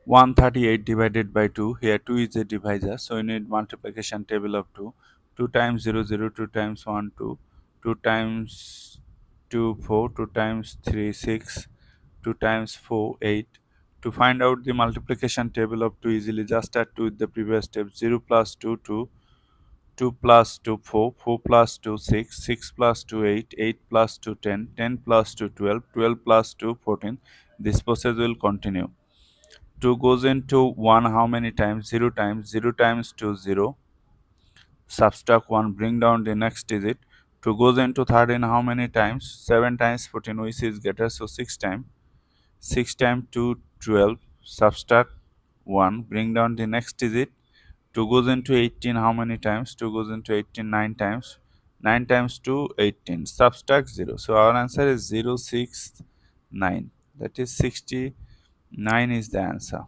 138 divided by 2. Here 2 is a divisor, so you need multiplication table of 2. 2 times 0, 0, 2 times 1, 2. 2 times 2, 4. 2 times 3, 6. 2 times 4, 8. To find out the multiplication table of 2 easily, just add 2 with the previous step. 0 plus 2, 2. 2 plus 2, 4. 4 plus 2, 6. 6 plus 2, 8. 8 plus 2, 10. 10 plus 2, 12. 12 plus 2, 14. This process will continue. 2 goes into 1 how many times? 0 times. 0 times 2, 0. Subtract 1, bring down the next digit. 2 goes into 13 how many times? 7 times 14, which is greater, so 6 times. 6 times 2, 12. Subtract 1, bring down the next digit. 2 goes into 18 how many times? 2 goes into 18 9 times. 9 times 2, 18. Subtract 0. So our answer is 0, 6, 9. That is 69 is the answer.